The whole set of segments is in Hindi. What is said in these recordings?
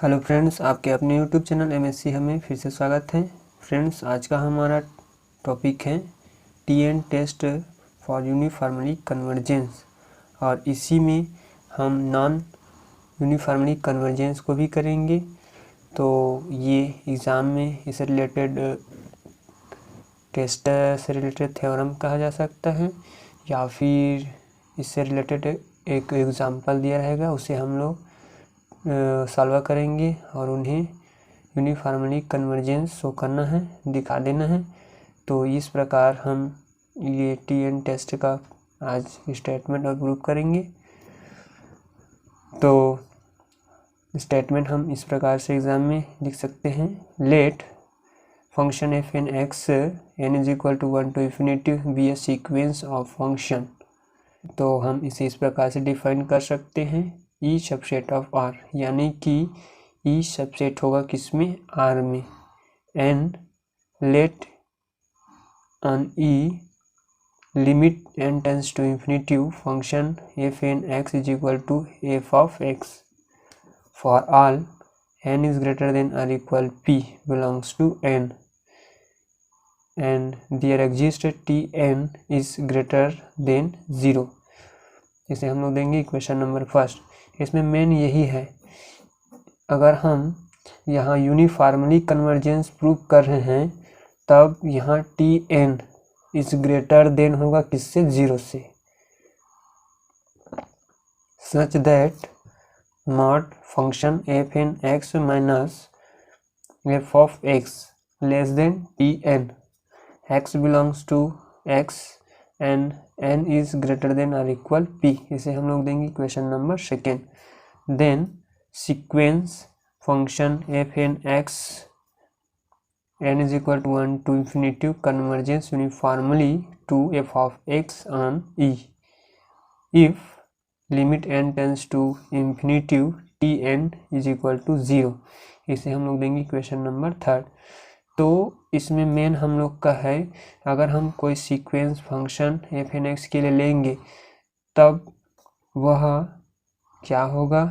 हेलो फ्रेंड्स, आपके अपने यूट्यूब चैनल एमएससी हमें फिर से स्वागत है। फ्रेंड्स, आज का हमारा टॉपिक है t n test for uniformly convergence, और इसी में हम नॉन यूनिफॉर्मली कन्वर्जेंस को भी करेंगे। तो ये एग्ज़ाम में इससे रिलेटेड टेस्ट से रिलेटेड थ्योरम कहा जा सकता है, या फिर इससे रिलेटेड एक एग्जाम्पल दिया रहेगा, उसे हम लोग सॉल्व करेंगे और उन्हें यूनिफॉर्मली कन्वर्जेंस शो करना है, दिखा देना है। तो इस प्रकार हम ये टीएन टेस्ट का आज स्टेटमेंट और प्रूफ करेंगे। तो स्टेटमेंट हम इस प्रकार से एग्जाम में लिख सकते हैं। Let function F N x n is equal to 1 to infinity be a sequence of function. तो हम इसे इस प्रकार से डिफाइन कर सकते हैं, ई सबसेट ऑफ आर, यानी कि ई सबसेट होगा किसमें, आर में। And let on E limit N tends to infinity function F N x is equal to F of X for all N is greater than और equal P belongs to N and there exist T N is greater than 0। इसे हम लोग देंगे इक्वेशन नंबर फर्स्ट। इसमें मेन यही है, अगर हम यहाँ यूनिफॉर्मली कन्वर्जेंस प्रूव कर रहे हैं तब यहाँ t N is greater than होगा किससे, 0 से, such that mod function F N x minus F of x less than t n, x belongs to x and n is greater than or equal p। इसे हम लोग देंगे equation number second. Then sequence function F N x n is equal to 1 to infinity converges uniformly to f of x on e if limit n tends to infinity tn is equal to 0। इसे हम लोग देंगे इक्वेशन नंबर थर्ड। तो इसमें मेन हम लोग का है, अगर हम कोई sequence function F N x के लिए लेंगे तब वह क्या होगा,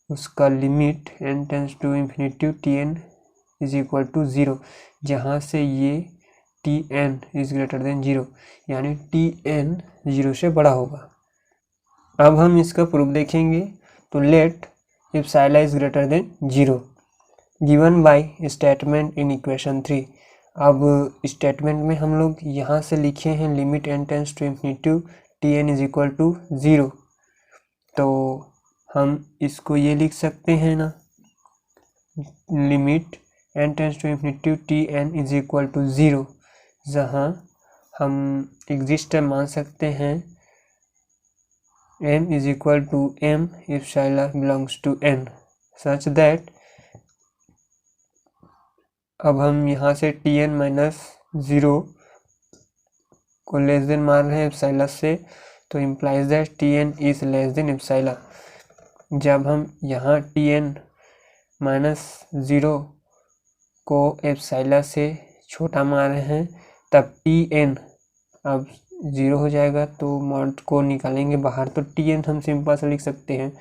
उसका limit n tends to infinity t N is equal to 0, जहाँ से ये t N is greater than 0, यानी टी एन 0 से बड़ा होगा। अब हम इसका प्रूफ देखेंगे। तो let if epsilon is greater than 0 given by statement in equation 3। अब स्टेटमेंट में हम लोग यहाँ से लिखे हैं limit N tends to infinity t N is equal to 0। तो हम इसको ये लिख सकते हैं ना, limit N tends to infinity t N is equal to 0, जहाँ हम एग्जिस्ट मान सकते हैं m is equal to m if epsilon belongs to n, such that अब हम यहाँ से टी एन माइनस 0 को लेस देन मान रहे हैं एप्सिलॉन से, तो implies that t N is less than epsilon. जब हम यहाँ टी एन माइनस 0 को एप्सिलॉन से छोटा मान रहे हैं तब टी एन अब 0 हो जाएगा। तो मॉड को निकालेंगे बाहर तो टी एन हम सिंपल से लिख सकते हैं,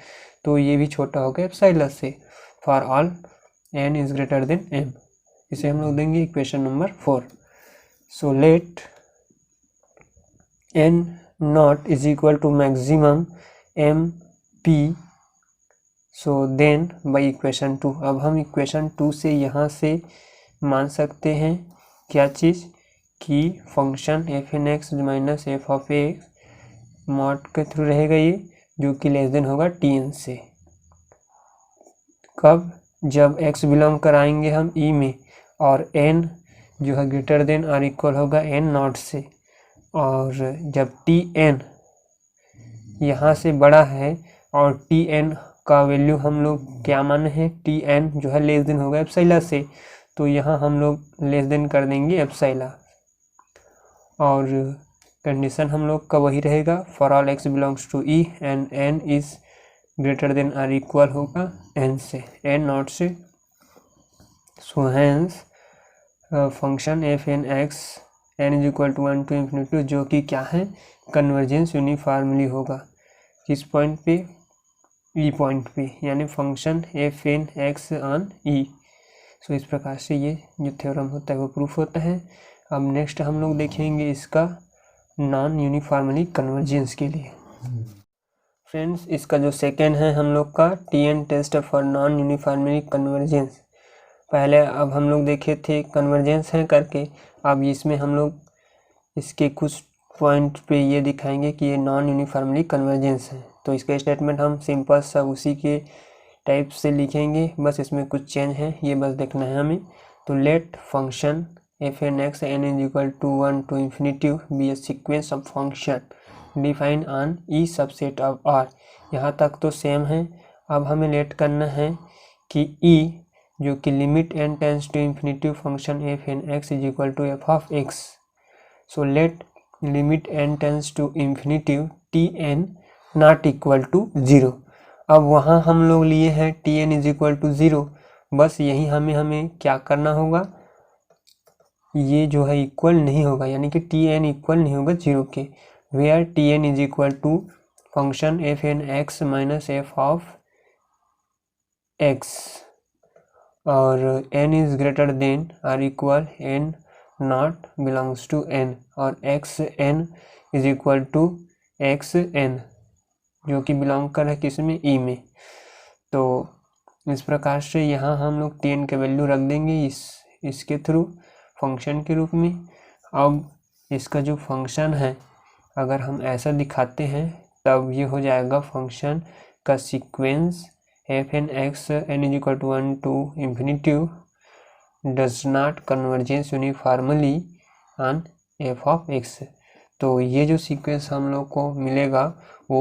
तो ये भी छोटा होगा एप्सिलॉन से। For all N is greater than m, इसे हम लोग देंगे equation number 4। So let n naught is equal to maximum m p, so then by equation 2। अब हम इक्वेशन 2 से यहाँ से मान सकते हैं क्या चीज़, कि function F N x minus F of x mod के थ्रू रहेगा ये, जो कि लेस देन होगा टी एन से। कब, जब x बिलोंग कराएंगे हम e में और n जो है ग्रेटर देन और इक्वल होगा n नॉट से, और जब टी एन यहाँ से बड़ा है और टी एन का वैल्यू हम लोग क्या माने हैं, टी एन जो है लेस देन होगा एप्सिलॉन से, तो यहाँ हम लोग लेस देन कर देंगे एप्सिलॉन, और कंडीशन हम लोग का वही रहेगा, for all x belongs to e and n is greater than और इक्वल होगा n से, n नॉट से। So hence function F N x n is equal to 1 to infinity, जो कि क्या है, कन्वर्जेंस यूनिफॉर्मली होगा। किस पॉइंट पे, ई पॉइंट पे, यानी function F N X on E. So इस प्रकार से ये जो थ्योरम होता है वो प्रूफ होता है। अब नेक्स्ट हम लोग देखेंगे इसका नॉन यूनिफॉर्मली कन्वर्जेंस के लिए। फ्रेंड्स, इसका जो सेकेंड है हम लोग का t N test for non uniformly convergence. पहले अब हम लोग देखे थे कन्वर्जेंस है करके, अब इसमें हम लोग इसके कुछ पॉइंट पे ये दिखाएंगे कि ये नॉन यूनिफॉर्मली कन्वर्जेंस है। तो इसका स्टेटमेंट हम सिंपल सा उसी के टाइप से लिखेंगे, बस इसमें कुछ चेंज है, ये बस देखना है हमें। तो let function F N x n is equal to 1 to infinity be a sequence of function define on E subset of R. यहाँ तक तो सेम है। अब हमें लेट करना है कि ई जो कि limit N tends to infinity function F N x is equal to F of x. So let limit N tends to infinity T n not equal to 0। अब वहाँ हम लोग लिए हैं t N is equal to 0, बस यही हमें क्या करना होगा, ये जो है इक्वल नहीं होगा, यानी कि टी एन इक्वल नहीं होगा 0 के। Where t N is equal to function F N x minus F of x और n is greater than are equal n naught belongs to n और x n is equal to x n जो कि बिलोंग कर है किस में, ई में। तो इस प्रकार से यहाँ हम लोग टी एन के वैल्यू रख देंगे इसके थ्रू फंक्शन के रूप में। अब इसका जो फंक्शन है अगर हम ऐसा दिखाते हैं तब ये हो जाएगा फंक्शन का sequence f N x n is equal to 1 to infinity does not convergence uniformly on f of x. तो ये जो सीक्वेंस हम लोग को मिलेगा वो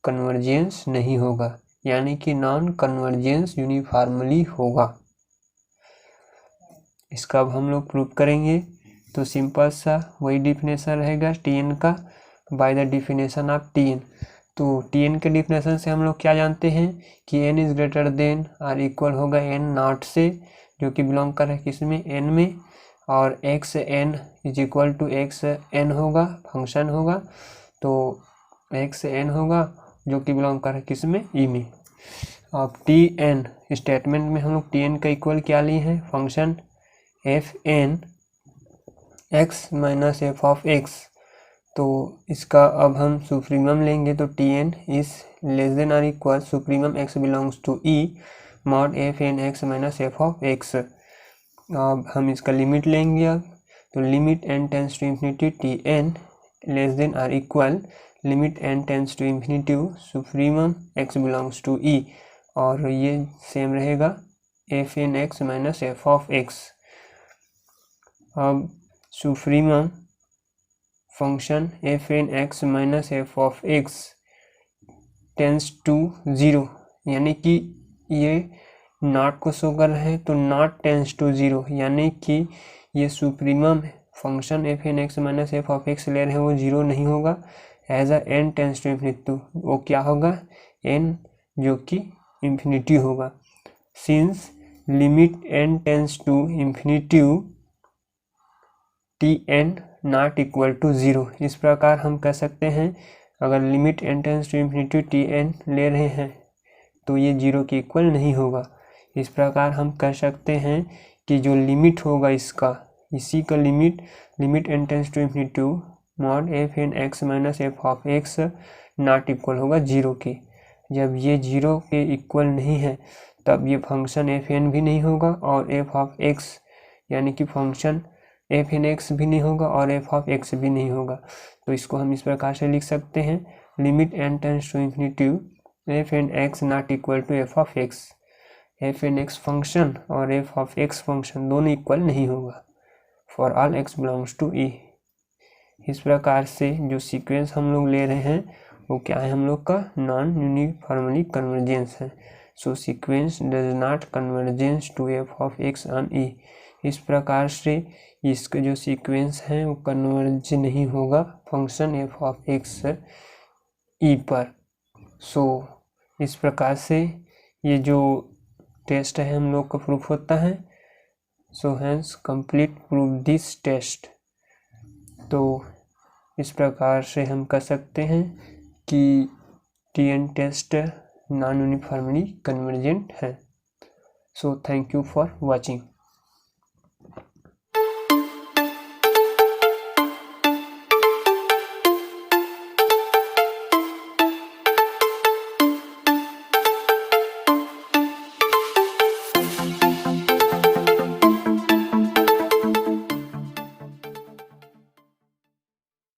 कन्वर्जेंस नहीं होगा, यानी कि नॉन कन्वर्जेंस यूनिफॉर्मली होगा। इसका अब हम लोग प्रूव करेंगे। तो सिंपल सा वही डिफिनेशन रहेगा टी एन का, by the definition of t n. तो टी एन के डिफिनेशन से हम लोग क्या जानते हैं कि n is greater than are equal होगा एन नॉट से, जो कि बिलोंग कर है किस में, एन में, और x n is equal to x n होगा, फंक्शन होगा। तो एक्स एन होगा जो कि बिलोंग कर है किस में, ई में। अब टी एन स्टेटमेंट में हम लोग टी एन का इक्वल क्या लिए हैं, function F N x minus F of x. तो इसका अब हम सुप्रीमम लेंगे, तो T N is less than are equal supremum X belongs to E mod F N x minus F of X. अब हम इसका लिमिट लेंगे। अब तो limit N tends to infinity T N less than are equal limit N tends to infinity supremum X belongs to E, और ये सेम रहेगा F N x minus F of X. अब supremum function F N x minus F of X tends to 0, यानी कि ये नॉट को शो कर रहे हैं, तो नॉट टेंस टू 0, यानी कि ये supremum function F N x minus F of x ले रहे हैं वो 0 नहीं होगा। As a n tends to infinity वो क्या होगा, एन जो कि इन्फिनिटी होगा। Since limit N tends to infinity T n not equal to 0। इस प्रकार हम कह सकते हैं अगर limit N tends to infinity T n ले रहे हैं तो ये 0 के इक्वल नहीं होगा। इस प्रकार हम कह सकते हैं कि जो लिमिट होगा इसका, इसी का limit N tends to infinity mod F N x minus F of x not equal होगा 0 के। जब ये 0 के इक्वल नहीं है तब ये फंक्शन एफ एन भी नहीं होगा और एफ ऑफ एक्स यानी कि फंक्शन एफ एन एक्स भी नहीं होगा और एफ ऑफ एक्स भी नहीं होगा। तो इसको हम इस प्रकार से लिख सकते हैं limit N tends to infinity F N X not equal to F of X. F N X function और एफ ऑफ एक्स फंक्शन दोनों इक्वल नहीं होगा for all X belongs to E. इस प्रकार से जो सीक्वेंस हम लोग ले रहे हैं वो क्या है, हम लोग का नॉन यूनिफॉर्मली कन्वर्जेंस है। So sequence does not convergence to F of X on E. इस प्रकार से इसका जो सीक्वेंस है वो कन्वर्ज नहीं होगा फंक्शन एफ ऑफ एक्स ई पर। सो इस प्रकार से ये जो टेस्ट है हम लोग का प्रूफ होता है। So hence complete proof this test. तो इस प्रकार से हम कह सकते हैं कि T N test non uniformly convergent है। So thank you for watching.